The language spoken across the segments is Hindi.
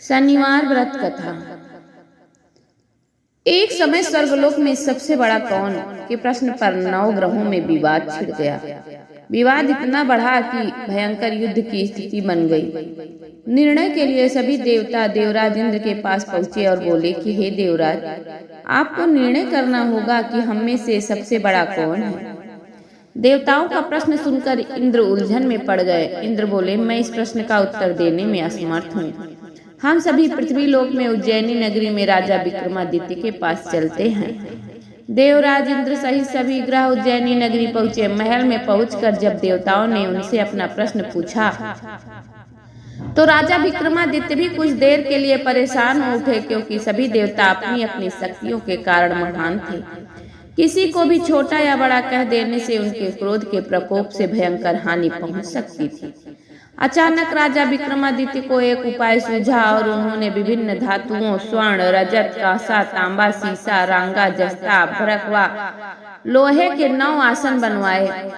शनिवार व्रत कथा। एक समय स्वर्गलोक में सबसे बड़ा कौन के प्रश्न पर 9 ग्रहों में विवाद छिड़ गया। विवाद इतना बढ़ा कि भयंकर युद्ध की स्थिति बन गई। निर्णय के लिए सभी देवता देवराज इंद्र के पास पहुंचे और बोले कि हे देवराज, आपको निर्णय करना होगा कि हम में से सबसे बड़ा कौन है। देवताओं का प्रश्न सुनकर इंद्र उलझन में पड़ गए। इंद्र बोले, मैं इस प्रश्न का उत्तर देने में असमर्थ हूँ। हम सभी पृथ्वी लोक में उज्जैनी नगरी में राजा विक्रमादित्य के पास चलते हैं। देवराज इंद्र सहित सभी ग्रह उज्जैनी नगरी पहुंचे। महल में पहुंचकर जब देवताओं ने उनसे अपना प्रश्न पूछा तो राजा विक्रमादित्य भी कुछ देर के लिए परेशान हो उठे, क्योंकि सभी देवता अपनी अपनी शक्तियों के कारण महान थे। किसी को भी छोटा या बड़ा कह देने से उनके क्रोध के प्रकोप से भयंकर हानि पहुंच सकती थी। अचानक राजा विक्रमादित्य को एक उपाय सूझा और उन्होंने विभिन्न धातुओं स्वर्ण, रजत, कांसा, तांबा, सीसा, रांगा, जस्ता, भ्रकवा, लोहे के 9 आसन बनवाए।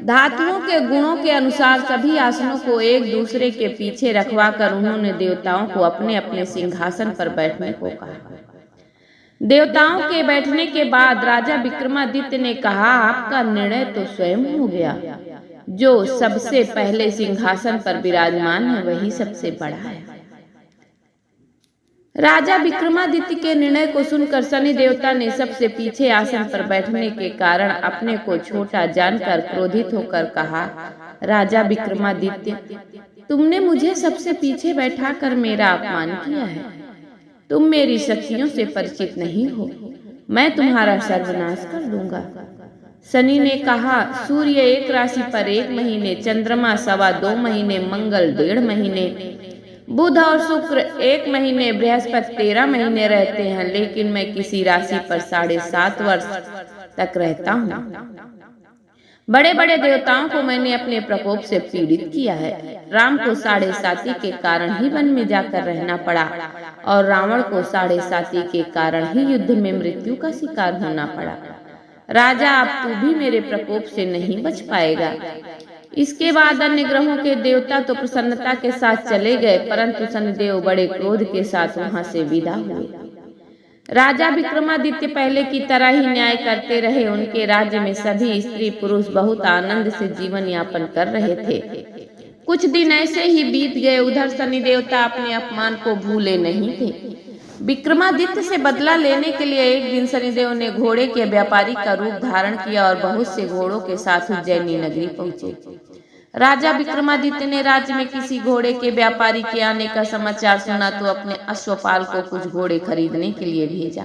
धातुओं के गुणों के अनुसार सभी आसनों को एक दूसरे के पीछे रखवाकर उन्होंने देवताओं को अपने अपने सिंहासन पर बैठने को कहा। देवताओं के बैठने के बाद राजा विक्रमादित्य ने कहा, आपका निर्णय तो स्वयं हो गया। जो सबसे पहले सिंहासन पर विराजमान है वही सबसे बड़ा है। राजा विक्रमादित्य के निर्णय को सुनकर शनि देवता ने सबसे पीछे आसन पर बैठने के कारण अपने को छोटा जानकर क्रोधित होकर कहा, राजा विक्रमादित्य, तुमने मुझे सबसे पीछे बैठाकर मेरा अपमान किया है। तुम मेरी शक्तियों से परिचित नहीं हो। मैं तुम्हारा सर्वनाश कर दूंगा। शनि ने कहा, सूर्य एक राशि पर 1 महीने, चंद्रमा 2.25 महीने, मंगल 1.5 महीने, बुध और शुक्र 1 महीने, बृहस्पति 13 महीने रहते हैं, लेकिन मैं किसी राशि पर 7.5 वर्ष तक रहता हूँ। बड़े बड़े देवताओं को मैंने अपने प्रकोप से पीड़ित किया है। राम को 7.5 के कारण ही वन में जाकर रहना पड़ा और रावण को 7.5 के कारण ही युद्ध में मृत्यु का शिकार होना पड़ा। राजा, अब तू भी मेरे प्रकोप से नहीं बच पाएगा। इसके बाद अन्य ग्रहों के देवता तो प्रसन्नता के साथ चले गए, परंतु शनिदेव बड़े क्रोध के साथ वहां से विदा हुए। राजा विक्रमादित्य पहले की तरह ही न्याय करते रहे। उनके राज्य में सभी स्त्री पुरुष बहुत आनंद से जीवन यापन कर रहे थे। कुछ दिन ऐसे ही बीत गए। उधर शनि देवता अपने अपमान को भूले नहीं थे। विक्रमादित्य से बदला लेने के लिए एक दिन शनिदेव ने घोड़े के व्यापारी का रूप धारण किया और बहुत से घोड़ों के साथ उज्जैनी नगरी पहुंचे। राजा विक्रमादित्य ने राज्य में किसी घोड़े के व्यापारी के आने का समाचार सुना तो अपने अश्वपाल को कुछ घोड़े खरीदने के लिए भेजा।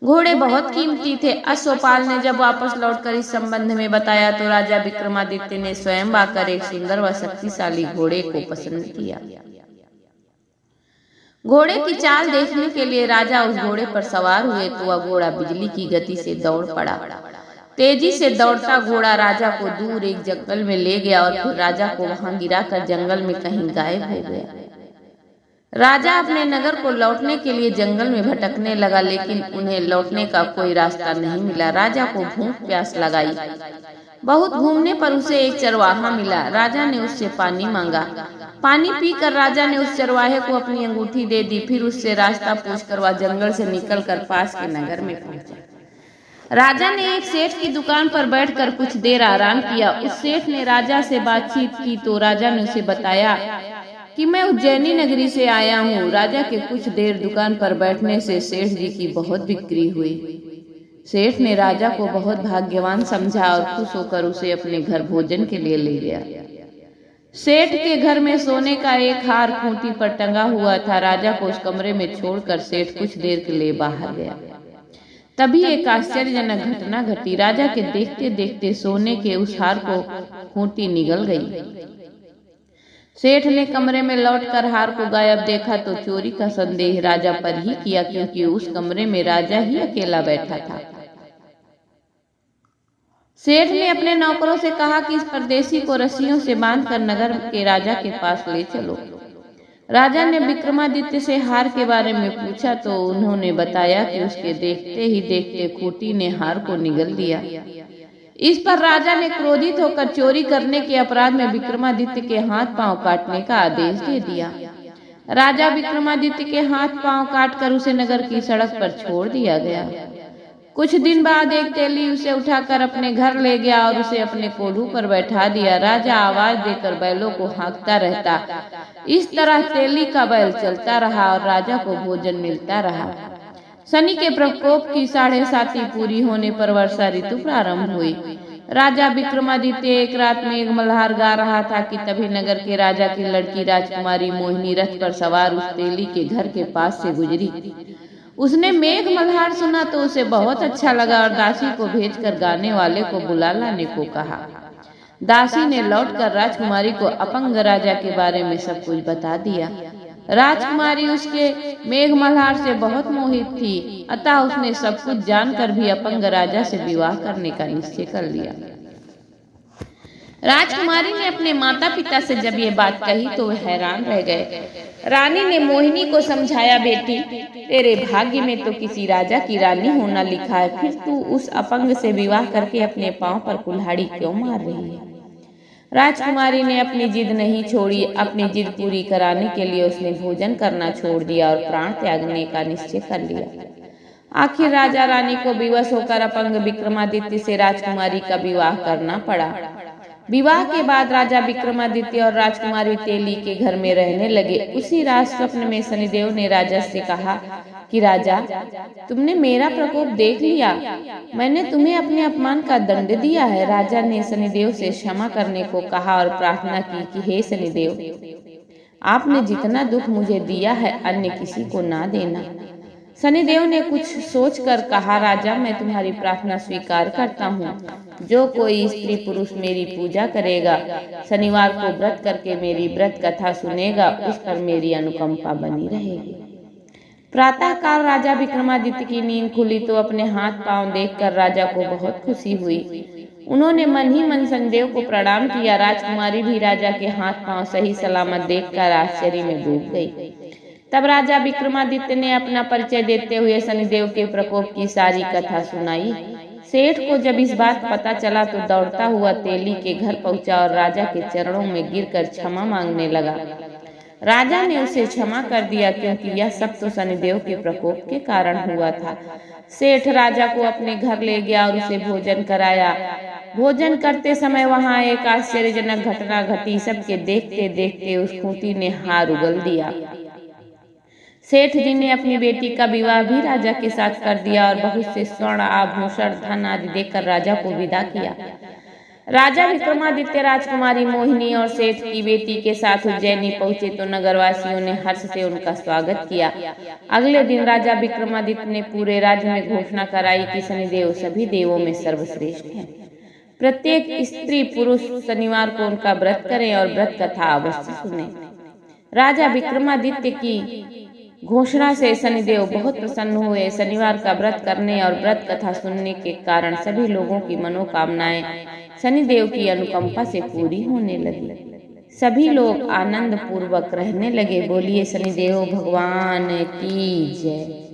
घोड़े बहुत कीमती थे। अश्वपाल ने जब वापस लौटकर इस संबंध में बताया तो राजा विक्रमादित्य ने स्वयं आकर एक सुंदर व शक्तिशाली घोड़े को पसंद किया। घोड़े की चाल देखने के लिए राजा उस घोड़े पर सवार हुए तो वह घोड़ा बिजली की गति से दौड़ पड़ा। तेजी से दौड़ता घोड़ा राजा को दूर एक जंगल में ले गया और फिर राजा को वहां गिराकर जंगल में कहीं गायब हो गया। राजा अपने नगर को लौटने के लिए जंगल में भटकने लगा, लेकिन उन्हें लौटने का कोई रास्ता नहीं मिला। राजा को भूख प्यास लगाई। बहुत घूमने पर उसे एक चरवाहा मिला। राजा ने उससे पानी मांगा। पानी पीकर राजा ने उस चरवाहे को अपनी अंगूठी दे दी। फिर उससे रास्ता पूछकर वह जंगल से निकलकर पास के नगर में पहुंचा। राजा ने एक सेठ की दुकान पर बैठकर कुछ देर आराम किया। उस सेठ ने राजा से बातचीत की तो राजा ने उसे बताया कि मैं उज्जैनी नगरी से आया हूँ। राजा के कुछ देर दुकान पर बैठने से सेठ जी की बहुत बिक्री हुई। सेठ ने राजा को बहुत भाग्यवान समझा और खुश होकर उसे अपने घर भोजन के लिए ले गया। सेठ के घर में सोने का एक हार खूंटी पर टंगा हुआ था। राजा को उस कमरे में छोड़कर सेठ कुछ देर के लिए बाहर गया। तभी एक आश्चर्यजनक घटना घटी। राजा के देखते देखते सोने के उस हार को खूंटी निगल गई। सेठ ने कमरे में लौटकर हार को गायब देखा तो चोरी का संदेह राजा पर ही किया, क्योंकि उस कमरे में राजा ही अकेला बैठा था। सेठ ने अपने नौकरों से कहा कि इस परदेशी को रस्सियों से बांधकर नगर के राजा के पास ले चलो। राजा ने विक्रमादित्य से हार के बारे में पूछा तो उन्होंने बताया कि उसके देखते ही देखते खूंटी ने हार को निगल दिया। इस पर राजा ने क्रोधित होकर चोरी करने के अपराध में विक्रमादित्य के हाथ पांव काटने का आदेश दे दिया। राजा विक्रमादित्य के हाथ पांव काटकर उसे नगर की सड़क पर छोड़ दिया गया। कुछ दिन बाद एक तेली उसे उठाकर अपने घर ले गया और उसे अपने कोल्हू पर बैठा दिया। राजा आवाज देकर बैलों को हाँकता रहता। इस तरह तेली का बैल चलता रहा और राजा को भोजन मिलता रहा। शनि के प्रकोप की 7.5 पूरी होने पर वर्षा ऋतु प्रारंभ हुई। राजा विक्रमादित्य एक रात में एक मल्हार गा रहा था कि तभी नगर के राजा की लड़की राजकुमारी मोहिनी रथ पर सवार उस तेली के घर के पास से गुजरी। उसने मेघ मल्हार सुना तो उसे बहुत अच्छा लगा और दासी को भेजकर गाने वाले को बुला लाने को कहा। दासी ने लौटकर राजकुमारी को अपंग राजा के बारे में सब कुछ बता दिया। राजकुमारी उसके मेघ मल्हार से बहुत मोहित थी, अतः उसने सब कुछ जानकर भी अपंग राजा से विवाह करने का निश्चय कर लिया। राजकुमारी ने अपने माता पिता से जब ये बात कही तो वे हैरान रह गए। रानी ने मोहिनी को समझाया, बेटी तेरे भाग्य में तो किसी राजा की रानी होना लिखा है, फिर तू उस अपंग से विवाह करके अपने पांव पर कुल्हाड़ी क्यों मार रही है। राजकुमारी ने अपनी जिद नहीं छोड़ी। अपनी जिद पूरी कराने के लिए उसने भोजन करना छोड़ दिया और प्राण त्यागने का निश्चय कर लिया। आखिर राजा रानी को विवश होकर अपंग विक्रमादित्य से राजकुमारी का विवाह करना पड़ा। विवाह के बाद राजा विक्रमादित्य और राजकुमारी तेली के घर में रहने लगे। उसी रात स्वप्न में शनिदेव ने राजा से कहा कि राजा, तुमने मेरा प्रकोप देख लिया, मैंने तुम्हें अपने अपमान का दंड दिया है। राजा ने शनिदेव से क्षमा करने को कहा और प्रार्थना की कि हे शनिदेव, आपने जितना दुख मुझे दिया है अन्य किसी को ना देना। शनिदेव ने कुछ सोचकर कहा, राजा मैं तुम्हारी प्रार्थना स्वीकार करता हूँ। जो कोई स्त्री पुरुष मेरी पूजा करेगा, शनिवार को व्रत करके मेरी व्रत कथा सुनेगा, उस पर मेरी अनुकंपा बनी रहेगी। प्रातः काल राजा विक्रमादित्य की नींद खुली तो अपने हाथ पांव देखकर राजा को बहुत खुशी हुई। उन्होंने मन ही मन शनिदेव को प्रणाम किया। राजकुमारी भी राजा के हाथ पांव सही सलामत देखकर आश्चर्य में डूब गई। तब राजा विक्रमादित्य ने अपना परिचय देते हुए शनिदेव के प्रकोप की सारी कथा सुनाई। सेठ को जब इस बात पता चला तो दौड़ता हुआ तेली के घर पहुंचा और राजा के चरणों में गिरकर क्षमा मांगने लगा। राजा ने उसे क्षमा कर दिया क्योंकि यह सब तो शनिदेव के प्रकोप के कारण हुआ था। सेठ राजा को अपने घर ले गया और उसे भोजन कराया। भोजन करते समय वहां एक आश्चर्यजनक घटना घटी। सबके देखते देखते उस खूंटी ने हार उगल दिया। सेठ जी ने अपनी बेटी का विवाह भी राजा के साथ कर दिया और बहुत से स्वर्ण आभूषण धन आदि देकर राजा को विदा किया। राजा विक्रमादित्य राजकुमारी मोहिनी और सेठ की बेटी के साथ उज्जैनी पहुंचे तो नगरवासियों ने हर्ष से उनका स्वागत किया। अगले दिन राजा विक्रमादित्य ने पूरे राज्य में घोषणा कराई कि शनिदेव सभी देवों में सर्वश्रेष्ठ हैं। प्रत्येक स्त्री पुरुष शनिवार को उनका व्रत करें और व्रत कथा अवश्य सुने। राजा विक्रमादित्य की घोषणा से शनिदेव बहुत प्रसन्न हुए। शनिवार का व्रत करने और व्रत कथा सुनने के कारण सभी लोगों की मनोकामनाएं शनिदेव की अनुकंपा से पूरी होने लगी। सभी लोग आनंद पूर्वक रहने लगे। बोलिए शनिदेव भगवान की जय।